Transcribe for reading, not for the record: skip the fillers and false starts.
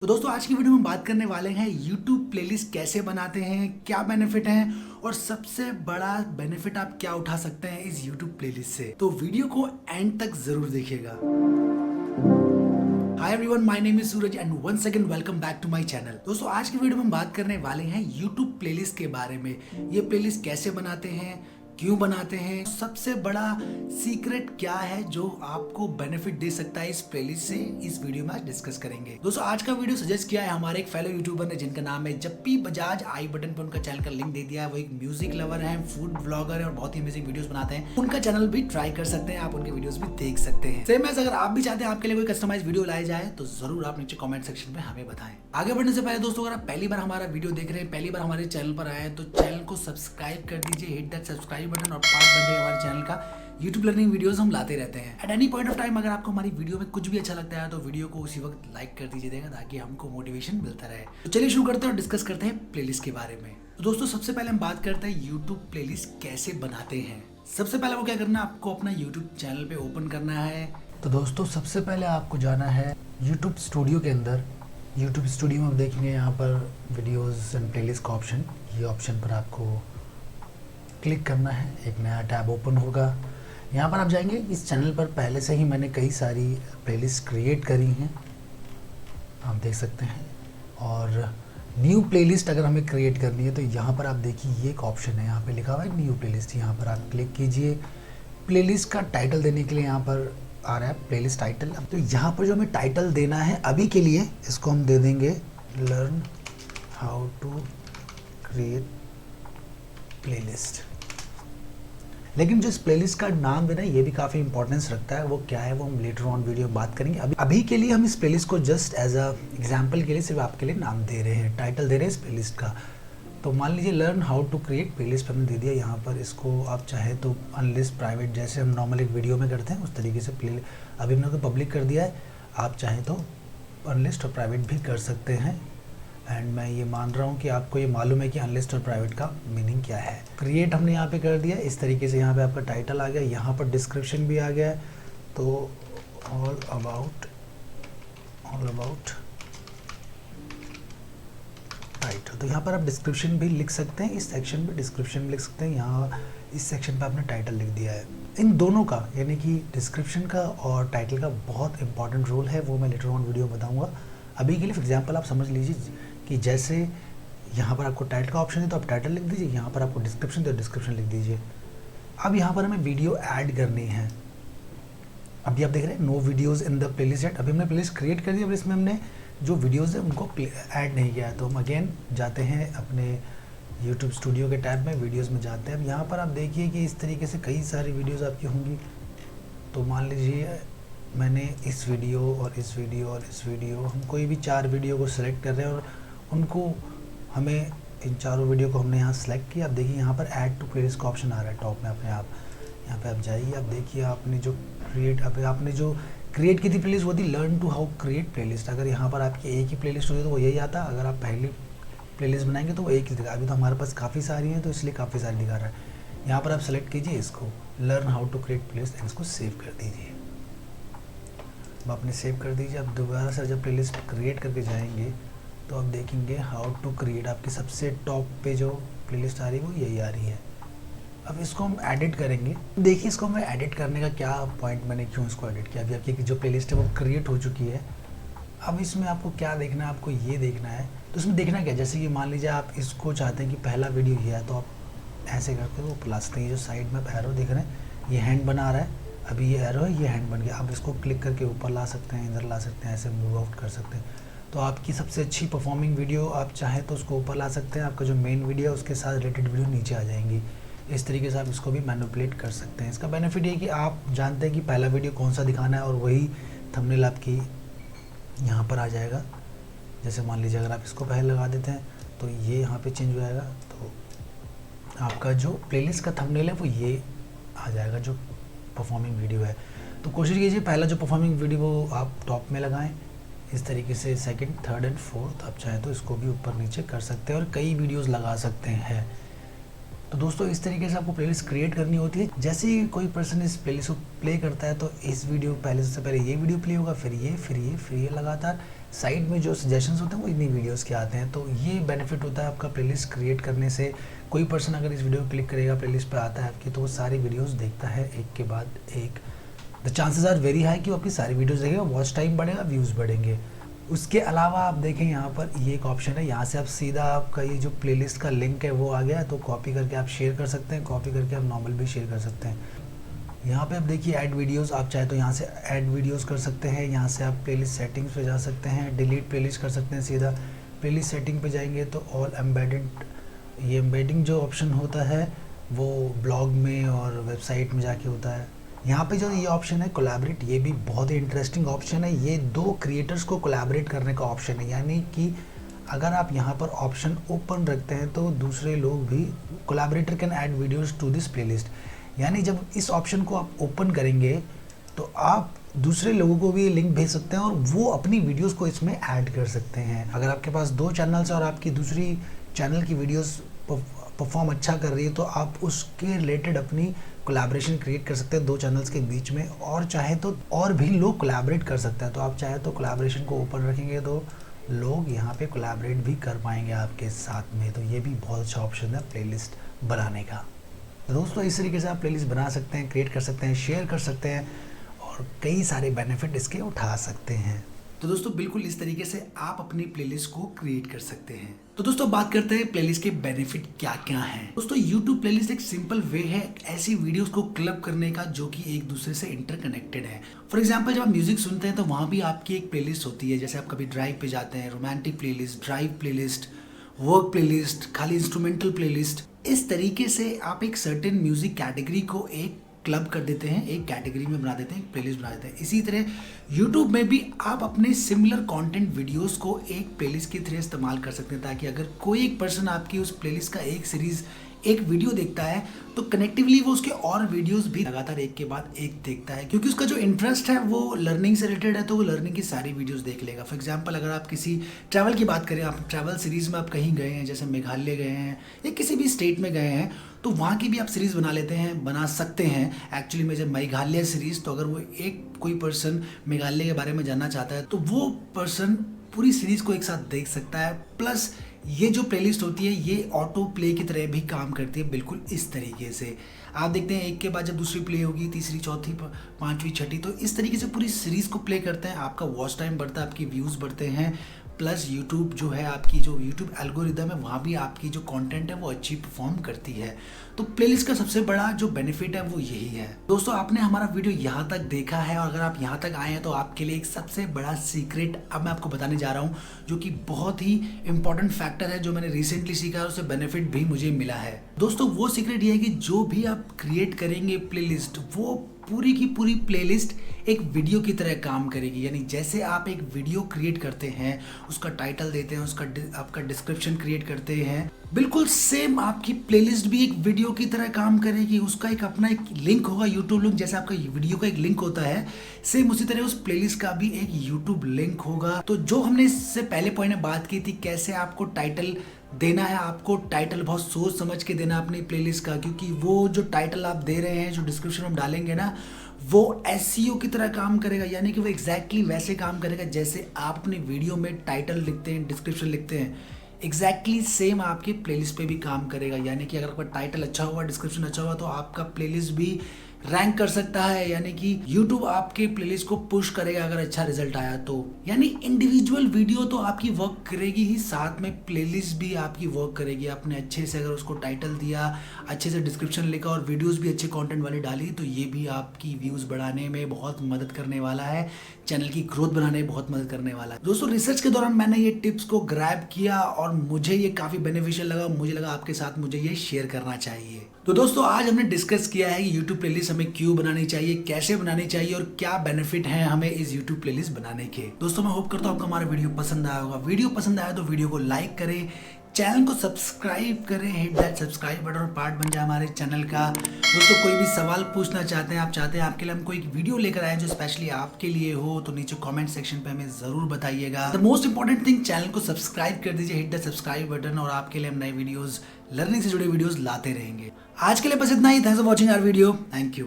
तो दोस्तों आज की वीडियो में हम बात करने वाले हैं YouTube प्लेलिस्ट कैसे बनाते हैं, क्या बेनिफिट हैं और सबसे बड़ा बेनिफिट आप क्या उठा सकते हैं इस YouTube प्लेलिस्ट से। तो वीडियो को एंड तक जरूर देखिएगा। Hi everyone, my name is Suraj and once again welcome back to my channel. दोस्तों आज की वीडियो में हम बात करने वाले हैं YouTube प्लेलिस्ट के बारे में। ये प्लेलिस्ट कैसे बनाते हैं, क्यों बनाते हैं, सबसे बड़ा सीक्रेट क्या है जो आपको बेनिफिट दे सकता है इस प्लेलिस्ट से, इस वीडियो में आज डिस्कस करेंगे। दोस्तों आज का वीडियो सजेस्ट किया है हमारे एक फेलो यूट्यूबर ने जिनका नाम है जप्पी बजाज। आई बटन पे उनका चैनल का लिंक दे दिया है। वो एक म्यूजिक लवर है, फूड ब्लॉगर है और बहुत ही अमेजिंग वीडियोस बनाते हैं। उनका चैनल भी ट्राई कर सकते हैं, आप उनके वीडियोस भी देख सकते हैं। सेम एज अगर आप भी चाहते हैं आपके लिए कोई कस्टमाइज वीडियो लाया जाए तो जरूर आप नीचे कमेंट सेक्शन में हमें बताएं। आगे बढ़ने से पहले दोस्तों अगर आप पहली बार हमारा वीडियो देख रहे हैं, पहली बार हमारे चैनल पर आए हैं तो चैनल को सब्सक्राइब कर दीजिए, हिट दैट सब्सक्राइब बटन और पार्ट बन जाए हमारे चैनल का। YouTube लर्निंग वीडियोस हम लाते रहते हैं। At any point of time अगर आपको हमारी वीडियो में कुछ भी अच्छा लगता है तो वीडियो को उसी वक्त लाइक कर दीजिएगा ताकि हमको मोटिवेशन मिलता रहे। तो चलिए शुरू करते हैं और डिस्कस करते हैं प्लेलिस्ट के बारे में। तो दोस्तों सबसे पहले हम बात करते हैं YouTube प्लेलिस्ट कैसे बनाते हैं। सबसे पहले वो क्या करना है, आपको अपना YouTube चैनल पे ओपन करना है। तो दोस्तों सबसे पहले आपको जाना है YouTube स्टूडियो के अंदर। YouTube स्टूडियो में आप देखेंगे यहाँ पर वीडियोस एंड प्लेलिस्ट का ऑप्शन, ये ऑप्शन पर आपको क्लिक करना है। एक नया टैब ओपन होगा। यहाँ पर आप जाएंगे, इस चैनल पर पहले से ही मैंने कई सारी प्लेलिस्ट क्रिएट करी हैं, आप देख सकते हैं। और न्यू प्लेलिस्ट अगर हमें क्रिएट करनी है तो यहाँ पर आप देखिए ये एक ऑप्शन है, यहाँ पे लिखा हुआ है न्यू प्लेलिस्ट। यहाँ पर आप क्लिक कीजिए। प्लेलिस्ट का टाइटल देने के लिए यहाँ पर आ रहा है प्लेलिस्ट टाइटल। तो यहाँ पर जो हमें टाइटल देना है अभी के लिए, इसको हम दे देंगे learn how to create playlist. लेकिन जो इस प्लेलिस्ट का नाम देना है ये भी काफ़ी इंपॉर्टेंस रखता है। वो क्या है वो हम लेटर ऑन वीडियो में बात करेंगे। अभी के लिए हम इस प्लेलिस्ट को जस्ट एज अ एग्जांपल के लिए सिर्फ आपके लिए नाम दे रहे हैं, टाइटल दे रहे हैं इस प्लेलिस्ट का। तो मान लीजिए learn how to create playlist पर हमने दे दिया। यहाँ पर इसको आप चाहे तो अनलिस्ट प्राइवेट, जैसे हम नॉर्मल एक वीडियो में करते हैं उस तरीके से प्ले अभी हमने तो पब्लिक कर दिया है। आप चाहें तो अनलिस्ट और प्राइवेट भी कर सकते हैं। एंड मैं ये मान रहा हूँ कि आपको ये मालूम है कि अनलिस्ट और प्राइवेट का मीनिंग क्या है। क्रिएट हमने यहाँ पे कर दिया। इस तरीके से यहाँ पे आपका टाइटल आ गया, यहाँ पर डिस्क्रिप्शन भी आ गया है। तो ऑल अबाउट टाइटल, तो यहाँ पर आप डिस्क्रिप्शन भी लिख सकते हैं। इस सेक्शन में डिस्क्रिप्शन भी लिख सकते हैं। यहाँ इस सेक्शन पे आपने टाइटल लिख दिया है। इन दोनों का यानी कि डिस्क्रिप्शन का और टाइटल का बहुत इंपॉर्टेंट रोल है, वो मैं लेटर ऑन वीडियो बताऊँगा। अभी के लिए फॉर एग्जाम्पल आप समझ लीजिए कि जैसे यहाँ पर आपको टाइटल का ऑप्शन है तो आप टाइटल लिख दीजिए, यहाँ पर आपको डिस्क्रिप्शन तो डिस्क्रिप्शन लिख दीजिए। अब यहाँ पर हमें वीडियो ऐड करनी है। अभी आप देख रहे हैं no videos in the playlist yet. अभी हमने प्लेलिस्ट क्रिएट कर दी, अब इसमें हमने जो वीडियोज़ है उनको ऐड नहीं किया है। तो हम अगेन जाते हैं अपने यूट्यूब स्टूडियो के टैब में, वीडियोज़ में जाते हैं। अब यहाँ पर आप देखिए कि इस तरीके से कई सारी वीडियोज़ आपकी होंगी। तो मान लीजिए मैंने इस वीडियो और इस वीडियो और इस वीडियो, हम कोई भी 4 वीडियो को सिलेक्ट कर रहे हैं और उनको हमें इन चारों वीडियो को हमने यहाँ सेलेक्ट किया। अब देखिए यहाँ पर ऐड टू प्लेलिस्ट का ऑप्शन आ रहा है टॉप में अपने आप। यहाँ पे आप जाइए, आप देखिए आपने जो क्रिएट की थी प्लेलिस्ट वो थी learn to how create playlist. अगर यहाँ पर आपकी एक ही प्लेलिस्ट होती तो वो यही आता। अगर आप पहली प्लेलिस्ट बनाएंगे तो वो एक ही दिखा। अभी तो हमारे पास काफ़ी सारी हैं तो इसलिए काफ़ी सारी दिखा रहा है। यहाँ पर आप सेलेक्ट कीजिए इसको learn how to create playlist, इसको सेव कर दीजिए। अब आपने सेव कर दीजिए। अब दोबारा से जब प्लेलिस्ट क्रिएट करके जाएंगे तो आप देखेंगे हाउ टू क्रिएट, आपकी सबसे टॉप पे जो प्लेलिस्ट आ रही है वो यही आ रही है। अब इसको हम एडिट करेंगे। देखिए इसको हमें एडिट करने का क्या पॉइंट, मैंने क्यों इसको एडिट किया। अभी आपकी जो प्लेलिस्ट है वो क्रिएट हो चुकी है। अब इसमें आपको क्या देखना है, आपको ये देखना है। तो इसमें देखना क्या, जैसे कि मान लीजिए आप इसको चाहते हैं कि पहला वीडियो ये है तो आप ऐसे करके वो प्लस के जो साइड में एरो दिख रहे हैं, ये हैंड बना रहा है। अभी ये एरो है, ये हैंड बन गया। आप इसको क्लिक करके ऊपर ला सकते हैं, इधर ला सकते हैं, ऐसे मूव आउट कर सकते हैं। तो आपकी सबसे अच्छी परफॉर्मिंग वीडियो आप चाहें तो उसको ऊपर ला सकते हैं। आपका जो मेन वीडियो है उसके साथ रिलेटेड वीडियो नीचे आ जाएंगी। इस तरीके से आप इसको भी मैनिपुलेट कर सकते हैं। इसका बेनिफिट ये कि आप जानते हैं कि पहला वीडियो कौन सा दिखाना है और वही थंबनेल आपकी यहाँ पर आ जाएगा। जैसे मान लीजिए अगर आप इसको पहले लगा देते हैं तो ये यहाँ पे चेंज हो जाएगा। तो आपका जो प्लेलिस्ट का थंबनेल है वो ये आ जाएगा जो परफॉर्मिंग वीडियो है। तो कोशिश कीजिए पहला जो परफॉर्मिंग वीडियो वो आप टॉप में लगाएं। इस तरीके से सेकंड, थर्ड एंड फोर्थ आप चाहें तो इसको भी ऊपर नीचे कर सकते हैं और कई वीडियोस लगा सकते हैं। तो दोस्तों इस तरीके से आपको प्लेलिस्ट क्रिएट करनी होती है। जैसे ही कोई पर्सन इस प्लेलिस्ट को प्ले करता है तो इस वीडियो पहले से पहले ये वीडियो प्ले होगा, फिर ये लगातार साइड में जो सजेशंस होते हैं वो इन्हीं वीडियोस के आते हैं। तो ये बेनिफिट होता है आपका प्लेलिस्ट क्रिएट करने से। कोई पर्सन अगर इस वीडियो को क्लिक करेगा, प्लेलिस्ट पे आता है आपकी, तो वो सारी वीडियोस देखता है एक के बाद एक। The chances are very high कि वो आपकी सारी वीडियोस देखेगा, वॉच टाइम बढ़ेगा, व्यूज़ बढ़ेंगे। उसके अलावा आप देखें यहाँ पर ये एक ऑप्शन है, यहाँ से आप सीधा आपका ये जो प्लेलिस्ट का लिंक है वो आ गया, तो कॉपी करके आप शेयर कर सकते हैं, कॉपी करके आप नॉर्मल भी शेयर कर सकते हैं। यहाँ पे आप देखिए ऐड वीडियोस, आप चाहे तो यहाँ से ऐड वीडियोस कर सकते हैं। यहाँ से आप प्लेलिस्ट सेटिंग्स पे जा सकते हैं, डिलीट प्लेलिस्ट कर सकते हैं। सीधा प्लेलिस्ट सेटिंग पे जाएंगे तो ऑल एम्बेडेड, ये एम्बेडिंग जो ऑप्शन होता है वो ब्लॉग में और वेबसाइट में जाके होता है। यहाँ पे जो ये ऑप्शन है कोलैबोरेट, ये भी बहुत ही इंटरेस्टिंग ऑप्शन है। ये 2 क्रिएटर्स को कोलैबोरेट करने का ऑप्शन है, यानी कि अगर आप यहाँ पर ऑप्शन ओपन रखते हैं तो दूसरे लोग भी, collaborator can add videos to this playlist. यानी जब इस ऑप्शन को आप ओपन करेंगे तो आप दूसरे लोगों को भी लिंक भेज सकते हैं और वो अपनी वीडियोस को इसमें ऐड कर सकते हैं। अगर आपके पास 2 चैनल्स और आपकी दूसरी चैनल की वीडियोस परफॉर्म अच्छा कर रही है तो आप उसके रिलेटेड अपनी कोलैबोरेशन क्रिएट कर सकते हैं 2 चैनल्स के बीच में, और चाहे तो और भी लोग कोलैबोरेट कर सकते हैं। तो आप चाहे तो कोलैबोरेशन को ओपन रखेंगे तो लोग यहाँ पे कोलैबोरेट भी कर पाएंगे आपके साथ में। तो ये भी बहुत अच्छा ऑप्शन है प्लेलिस्ट बनाने का। तो दोस्तों इस तरीके से आप प्लेलिस्ट बना सकते हैं, क्रिएट कर सकते हैं, शेयर कर सकते हैं और कई सारे बेनिफिट इसके उठा सकते हैं। तो दोस्तों बिल्कुल इस तरीके से आप अपनी प्लेलिस्ट को क्रिएट कर सकते हैं। तो दोस्तों बात करते हैं प्लेलिस्ट के बेनिफिट क्या क्या हैं। दोस्तों YouTube प्लेलिस्ट एक सिंपल वे है ऐसी वीडियोस को क्लब करने का जो कि एक दूसरे से इंटरकनेक्टेड है। फॉर एग्जांपल जब आप म्यूजिक सुनते हैं तो वहाँ भी आपकी एक प्लेलिस्ट होती है। जैसे आप कभी ड्राइव पे जाते हैं, romantic playlist, drive playlist, work playlist, खाली इंस्ट्रूमेंटल प्लेलिस्ट। इस तरीके से आप एक सर्टेन म्यूजिक कैटेगरी को एक क्लब कर देते हैं, एक कैटेगरी में बना देते हैं, एक प्लेलिस्ट बना देते हैं। इसी तरह YouTube में भी आप अपने सिमिलर कंटेंट वीडियोस को एक प्लेलिस्ट के थ्रू इस्तेमाल कर सकते हैं, ताकि अगर कोई एक पर्सन आपकी उस प्लेलिस्ट का एक सीरीज, एक वीडियो देखता है तो कनेक्टिवली वो उसके और वीडियोस भी लगातार एक के बाद एक देखता है, क्योंकि उसका जो इंटरेस्ट है वो लर्निंग से रिलेटेड है, तो वो लर्निंग की सारी वीडियोस देख लेगा। फॉर एग्जांपल अगर आप किसी ट्रैवल की बात करें, आप ट्रैवल सीरीज में आप कहीं गए हैं, जैसे मेघालय गए हैं या किसी भी स्टेट में गए हैं, तो वहाँ की भी आप सीरीज़ बना सकते हैं। एक्चुअली में जब मेघालय सीरीज़, तो अगर वो एक कोई पर्सन मेघालय के बारे में जानना चाहता है तो वो पर्सन पूरी सीरीज़ को एक साथ देख सकता है। प्लस ये जो प्लेलिस्ट होती है ये ऑटो प्ले की तरह भी काम करती है, बिल्कुल इस तरीके से। आप देखते हैं एक के बाद जब दूसरी प्ले होगी, तीसरी, चौथी, पांचवी, छठी, तो इस तरीके से पूरी सीरीज़ को प्ले करते हैं। आपका वॉच टाइम बढ़ता है, आपकी व्यूज़ बढ़ते हैं। प्लस यूट्यूब जो है, आपकी जो यूट्यूब एल्गोरिदम है, वहाँ भी आपकी जो कंटेंट है वो अच्छी परफॉर्म करती है। तो प्लेलिस्ट का सबसे बड़ा जो बेनिफिट है वो यही है। दोस्तों आपने हमारा वीडियो यहाँ तक देखा है, और अगर आप यहाँ तक आए हैं तो आपके लिए एक सबसे बड़ा सीक्रेट अब मैं आपको बताने जा रहा हूँ, जो कि बहुत ही इंपॉर्टेंट फैक्टर है, जो मैंने रिसेंटली सीखा है, उससे बेनिफिट भी मुझे मिला है। दोस्तों वो सीक्रेट ये है कि जो भी आप क्रिएट करेंगे प्लेलिस्ट, वो पूरी की पूरी प्लेलिस्ट एक वीडियो की तरह काम करेगी। यानी जैसे आप एक वीडियो क्रिएट करते हैं, उसका टाइटल देते हैं, उसका आपका डिस्क्रिप्शन क्रिएट करते हैं, बिल्कुल सेम आपकी प्लेलिस्ट भी एक वीडियो की तरह काम करेगी। उसका एक अपना एक लिंक होगा, यूट्यूब लिंक, जैसे आपका वीडियो का एक लिंक होता है, सेम उसी तरह उस प्लेलिस्ट का भी एक यूट्यूब लिंक होगा। तो जो हमने इससे पहले पॉइंट में बात की थी, कैसे आपको टाइटल देना है, आपको टाइटल बहुत सोच समझ के देना अपनी प्लेलिस्ट का, क्योंकि वो जो टाइटल आप दे रहे हैं, जो डिस्क्रिप्शन में डालेंगे ना, वो एसईओ की तरह काम करेगा। यानी कि वो एग्जैक्टली वैसे काम करेगा जैसे आप अपनी वीडियो में टाइटल लिखते हैं, डिस्क्रिप्शन लिखते हैं, एग्जैक्टली सेम आपकी प्लेलिस्ट पे भी काम करेगा। यानी कि अगर आपका टाइटल अच्छा हुआ, डिस्क्रिप्शन अच्छा हुआ, तो आपका प्लेलिस्ट भी रैंक कर सकता है। यानी कि YouTube आपके प्लेलिस्ट को पुश करेगा अगर अच्छा रिजल्ट आया तो। यानी इंडिविजुअल वीडियो तो आपकी वर्क करेगी ही, साथ में प्लेलिस्ट भी आपकी वर्क करेगी। आपने अच्छे से अगर उसको टाइटल दिया, अच्छे से डिस्क्रिप्शन लिखा और वीडियोस भी अच्छे कंटेंट वाली डाली, तो ये भी आपकी व्यूज़ बढ़ाने में बहुत मदद करने वाला है, चैनल की ग्रोथ बनाने में बहुत मदद करने वाला है। दोस्तों रिसर्च के दौरान मैंने ये टिप्स को ग्रैब किया और मुझे ये काफ़ी बेनिफिशियल लगा। मुझे लगा आपके साथ मुझे ये शेयर करना चाहिए। तो दोस्तों आज हमने डिस्कस किया है कि YouTube प्लेलिस्ट हमें क्यों बनानी चाहिए, कैसे बनानी चाहिए और क्या बेनिफिट है हमें इस YouTube प्लेलिस्ट बनाने के। दोस्तों मैं होप करता हूँ आपको हमारा वीडियो पसंद आया होगा। वीडियो पसंद आया तो वीडियो को लाइक करें, चैनल को सब्सक्राइब करें, हिट दैट सब्सक्राइब बटन और पार्ट बन जाए हमारे चैनल का। दोस्तों कोई भी सवाल पूछना चाहते हैं, आप चाहते हैं आपके लिए हम कोई वीडियो लेकर आए जो स्पेशली आपके लिए हो, तो नीचे कमेंट सेक्शन पे हमें जरूर बताइएगा। The most important thing, channel को सब्सक्राइब कर दीजिए, हिट दैट सब्सक्राइब बटन, और आपके लिए हम नए वीडियोस, लर्निंग से जुड़े वीडियोस लाते रहेंगे। आज के लिए बस इतना ही। Thanks for watching our video. Thank you.